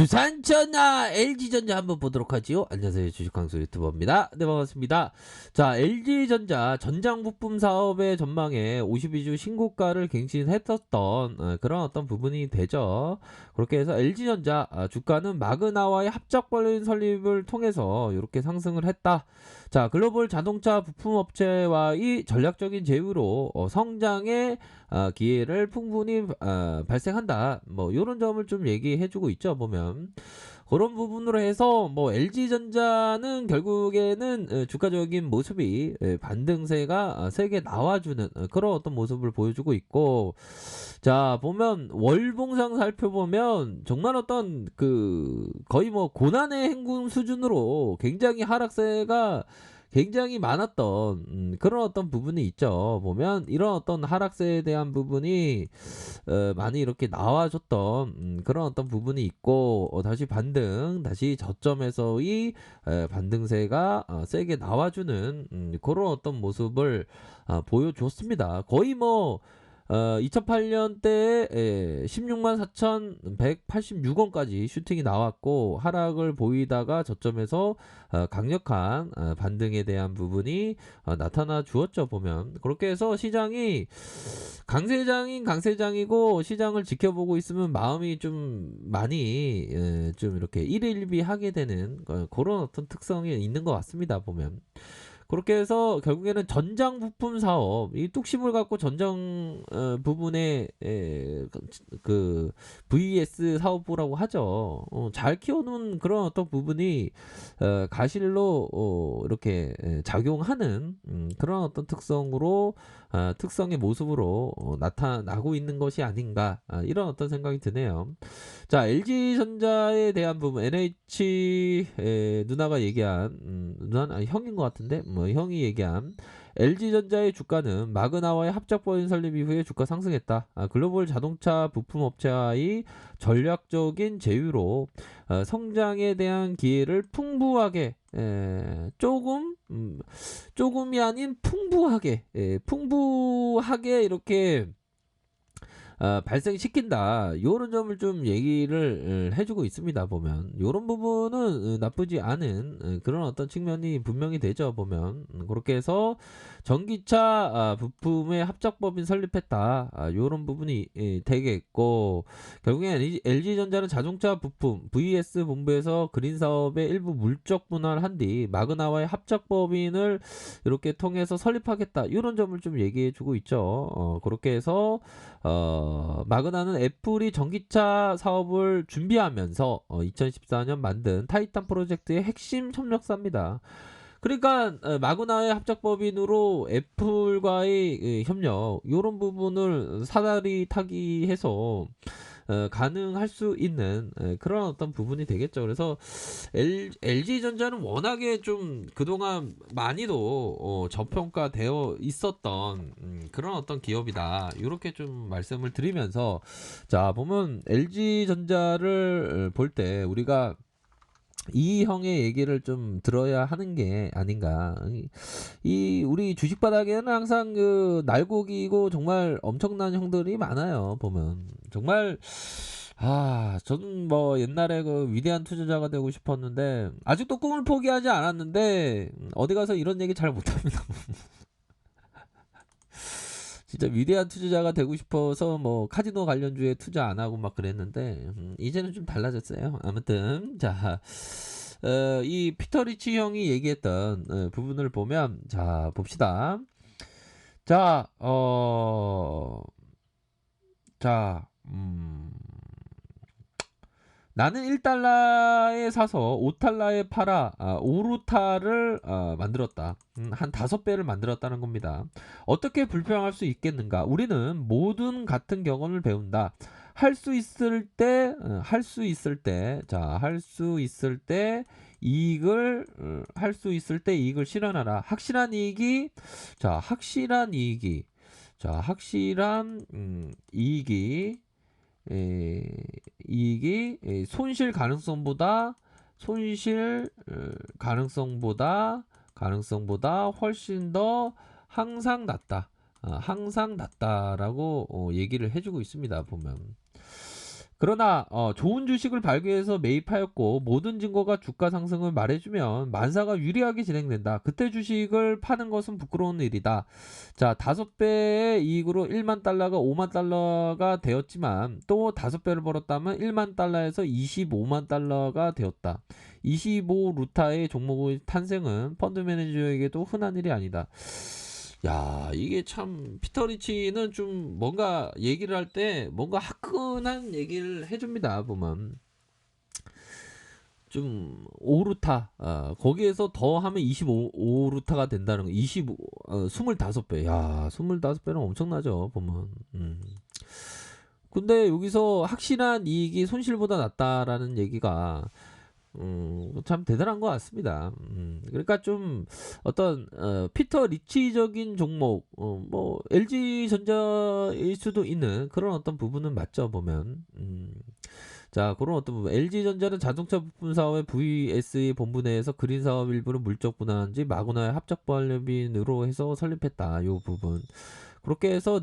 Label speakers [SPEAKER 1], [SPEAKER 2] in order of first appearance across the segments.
[SPEAKER 1] 두산전자 LG전자 한번 보도록 하지요. 안녕하세요, 주식광수 유튜버입니다. 네, 반갑습니다. 자, LG전자 전장 부품 사업의 전망에 52주 신고가를 갱신했었던 그런 어떤 부분이 되죠. 그렇게 해서 LG전자 주가는 마그나와의 합작벌린 설립을 통해서 이렇게 상승을 했다. 자, 글로벌 자동차 부품 업체와의 전략적인 제휴로 성장의 기회를 풍분히 발생한다. 뭐 이런 점을 좀 얘기해주고 있죠. 보면 그런 부분으로 해서 뭐 LG전자는 결국에는 주가적인 모습이 반등세가 세게 나와주는 그런 어떤 모습을 보여주고 있고, 자 보면 월봉상 살펴보면 정말 어떤 거의 뭐 고난의 행군 수준으로 굉장히 하락세가 굉장히 많았던 그런 어떤 부분이 있죠. 보면 이런 어떤 하락세에 대한 부분이 많이 이렇게 나와줬던 그런 어떤 부분이 있고, 다시 반등, 다시 저점에서의 반등세가 세게 나와주는 그런 어떤 모습을 보여줬습니다. 거의 뭐 2008년대에 16만 4,186원까지 슈팅이 나왔고, 하락을 보이다가 저점에서 강력한 반등에 대한 부분이 나타나 주었죠. 보면 그렇게 해서 시장이 강세장인 강세장이고, 시장을 지켜보고 있으면 마음이 좀 많이 좀 이렇게 일일비하게 되는 그런 어떤 특성이 있는 것 같습니다. 보면 그렇게 해서 결국에는 전장 부품 사업, 이 뚝심을 갖고 전장 부분에 그 VS 사업부라고 하죠. 잘 키워놓은 그런 어떤 부분이 가실로 이렇게 작용하는 그런 어떤 특성으로 특성의 모습으로 나타나고 있는 것이 아닌가, 이런 어떤 생각이 드네요. 자, LG전자에 대한 부분, NH 누나가 얘기한 누나는 아니, 형인 것 같은데 뭐 형이 얘기한 LG전자의 주가는 마그나와의 합작법인 설립 이후에 주가 상승했다. 글로벌 자동차 부품 업체와의 전략적인 제휴로 성장에 대한 기회를 풍부하게, 조금이 아닌 풍부하게, 풍부하게 이렇게 발생시킨다. 요런 점을 좀 얘기를 해주고 있습니다. 보면 요런 부분은 나쁘지 않은 그런 어떤 측면이 분명히 되죠. 보면 그렇게 해서 전기차 부품의 합작법인 설립했다. 요런 부분이 되겠고, 결국엔 LG전자는 자동차 부품 VS 본부에서 그린 사업의 일부 물적 분할을 한 뒤 마그나와의 합작법인을 이렇게 통해서 설립하겠다. 이런 점을 좀 얘기해주고 있죠. 그렇게 해서 마그나는 애플이 전기차 사업을 준비하면서 2014년 만든 타이탄 프로젝트의 핵심 협력사입니다. 그러니까 마그나의 합작법인으로 애플과의 협력, 이런 부분을 사다리 타기 해서 가능할 수 있는 그런 어떤 부분이 되겠죠. 그래서 LG전자는 워낙에 좀 그동안 많이도 저평가되어 있었던 그런 어떤 기업이다. 이렇게 좀 말씀을 드리면서, 자 보면 LG전자를 볼 때 우리가 이 형의 얘기를 좀 들어야 하는 게 아닌가. 이 우리 주식 바닥에는 항상 날고기고 정말 엄청난 형들이 많아요. 보면 정말 저는 뭐 옛날에 위대한 투자자가 되고 싶었는데, 아직도 꿈을 포기하지 않았는데 어디 가서 이런 얘기 잘 못합니다. 진짜 위대한 투자자가 되고 싶어서 뭐 카지노 관련주에 투자 안 하고 막 그랬는데 이제는 좀 달라졌어요. 아무튼 자, 이 피터 리치 형이 얘기했던 부분을 보면, 자 봅시다. 자, 자, 나는 1달러에 사서 5달러에 팔아 5루타를 만들었다. 한 5배를 만들었다는 겁니다. 어떻게 불평할 수 있겠는가? 우리는 모든 같은 경험을 배운다. 할 수 있을 때, 할 수 있을 때, 자, 할 수 있을 때 이익을, 할 수 있을 때 이익을 실현하라. 확실한 이익이, 자, 확실한 이익이, 자, 확실한 이익이, 이익이 손실 가능성보다 훨씬 더 항상 낮다. 항상 낮다라고 얘기를 해주고 있습니다. 보면 그러나 좋은 주식을 발견해서 매입하였고 모든 증거가 주가 상승을 말해주면 만사가 유리하게 진행된다. 그때 주식을 파는 것은 부끄러운 일이다. 자, 5배의 이익으로 1만 달러가 5만 달러가 되었지만 또 5배를 벌었다면 1만 달러에서 25만 달러가 되었다. 25 루타의 종목의 탄생은 펀드 매니저에게도 흔한 일이 아니다. 야, 이게 참 피터 리치는 좀 뭔가 얘기를 할 때 뭔가 화끈한 얘기를 해줍니다. 보면 좀 오르타, 거기에서 더 하면 25루타가 된다는 거. 25 25배. 야, 25배는 엄청나죠. 보면. 근데 여기서 확실한 이익이 손실보다 낫다라는 얘기가 참 대단한 것 같습니다. 그러니까 좀 어떤 피터 리치적인 종목, 뭐 LG 전자일 수도 있는 그런 어떤 부분은 맞죠 보면. 자, 그런 어떤 부분. LG전자는 자동차 부품 사업의 VS의 본부 내에서 그린 사업 일부를 물적 분할한 지 마구나의 합작 보완협의로 해서 설립했다. 요 부분. 그렇게 해서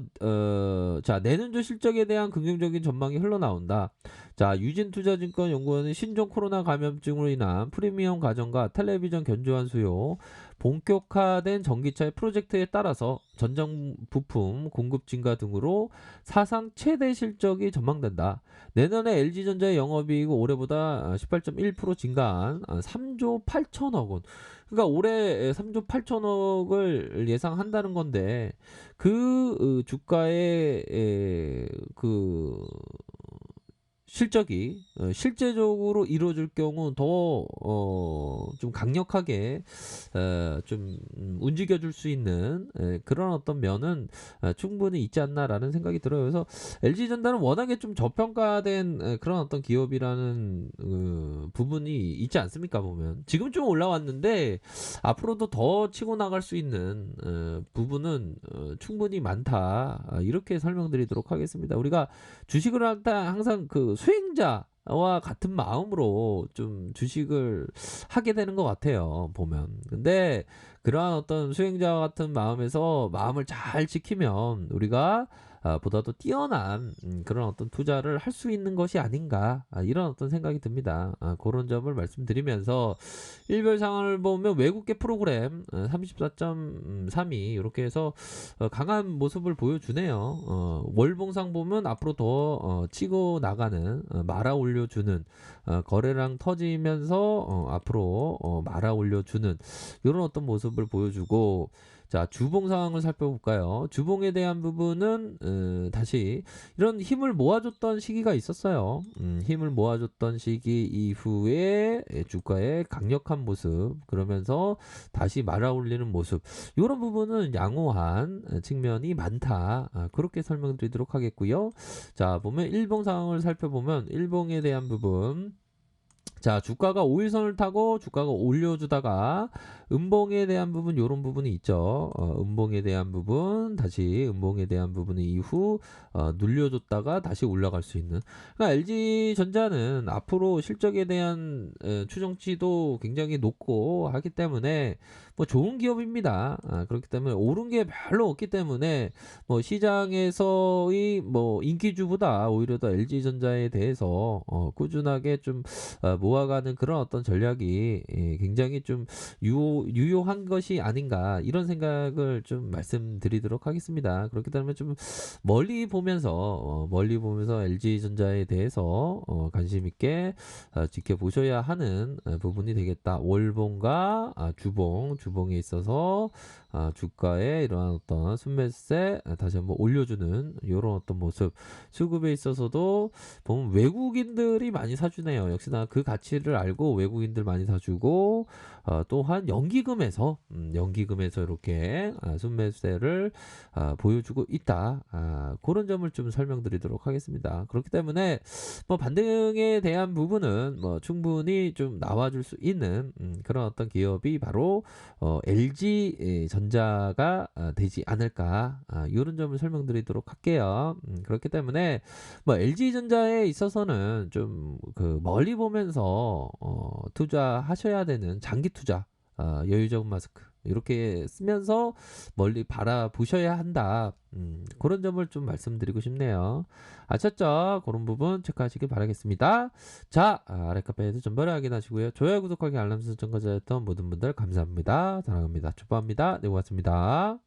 [SPEAKER 1] 자, 내년도 실적에 대한 긍정적인 전망이 흘러나온다. 자, 유진투자증권 연구원은 신종 코로나 감염증으로 인한 프리미엄 가전과 텔레비전 견조한 수요, 본격화된 전기차의 프로젝트에 따라서 전장 부품 공급 증가 등으로 사상 최대 실적이 전망된다. 내년에 LG전자의 영업이익은 올해보다 18.1% 증가한 3조 8천억 원. 그러니까 올해 3조 8천억을 예상한다는 건데 그 주가의 그 실적이 실제적으로 이루어질 경우 더 좀 강력하게 좀 움직여줄 수 있는 그런 어떤 면은 충분히 있지 않나라는 생각이 들어요. 그래서 LG전자는 워낙에 좀 저평가된 그런 어떤 기업이라는 부분이 있지 않습니까 보면. 지금 좀 올라왔는데 앞으로도 더 치고 나갈 수 있는 부분은 충분히 많다. 이렇게 설명드리도록 하겠습니다. 우리가 주식을 할 때 항상 그 수행자와 같은 마음으로 좀 주식을 하게 되는 것 같아요 보면. 근데 그러한 어떤 수행자와 같은 마음에서 마음을 잘 지키면 우리가 보다도 뛰어난 그런 어떤 투자를 할 수 있는 것이 아닌가, 이런 어떤 생각이 듭니다. 그런 점을 말씀드리면서 일별 상황을 보면 외국계 프로그램 34.32 이렇게 해서 강한 모습을 보여주네요. 월봉상 보면 앞으로 더 치고 나가는, 말아 올려주는, 거래량 터지면서 앞으로 말아 올려주는 이런 어떤 모습을 보여주고, 자, 주봉 상황을 살펴볼까요? 주봉에 대한 부분은 다시 이런 힘을 모아줬던 시기가 있었어요. 힘을 모아줬던 시기 이후에 주가의 강력한 모습, 그러면서 다시 말아올리는 모습, 이런 부분은 양호한 측면이 많다. 그렇게 설명드리도록 하겠고요. 자, 보면 일봉 상황을 살펴보면 일봉에 대한 부분, 자, 주가가 5일선을 타고 주가가 올려주다가 음봉에 대한 부분, 요런 부분이 있죠. 음봉에 대한 부분, 다시 음봉에 대한 부분 이후 눌려줬다가 다시 올라갈 수 있는. 그러니까 LG전자는 앞으로 실적에 대한 추정치도 굉장히 높고 하기 때문에 뭐 좋은 기업입니다. 그렇기 때문에 오른 게 별로 없기 때문에 뭐 시장에서의 뭐 인기주보다 오히려 더 LG전자에 대해서 꾸준하게 좀 모아가는 그런 어떤 전략이 굉장히 좀 유효한 것이 아닌가, 이런 생각을 좀 말씀드리도록 하겠습니다. 그렇기 때문에 좀 멀리 보면서 LG전자에 대해서 관심 있게 지켜보셔야 하는 부분이 되겠다. 월봉과 주봉에 있어서 주가에 이러한 어떤 순매세 다시 한번 올려주는 이런 어떤 모습, 수급에 있어서도 보면 외국인들이 많이 사주네요. 역시나 그 가치를 알고 외국인들 많이 사주고, 또한 연기금에서 이렇게 순매수세를 보여주고 있다. 그런 점을 좀 설명드리도록 하겠습니다. 그렇기 때문에 뭐 반등에 대한 부분은 뭐 충분히 좀 나와줄 수 있는 그런 어떤 기업이 바로 LG 전자가 되지 않을까, 이런 점을 설명드리도록 할게요. 그렇기 때문에 뭐 LG 전자에 있어서는 좀 그 멀리 보면서 투자하셔야 되는 장기 투자, 여유적 마스크, 이렇게 쓰면서 멀리 바라보셔야 한다. 그런 점을 좀 말씀드리고 싶네요. 아셨죠? 그런 부분 체크하시길 바라겠습니다. 자, 아래 카페에서 전번에 확인하시고요. 좋아요, 구독하기, 알람 설정까지 했던 모든 분들 감사합니다. 사랑합니다. 축복합니다. 네, 고맙습니다.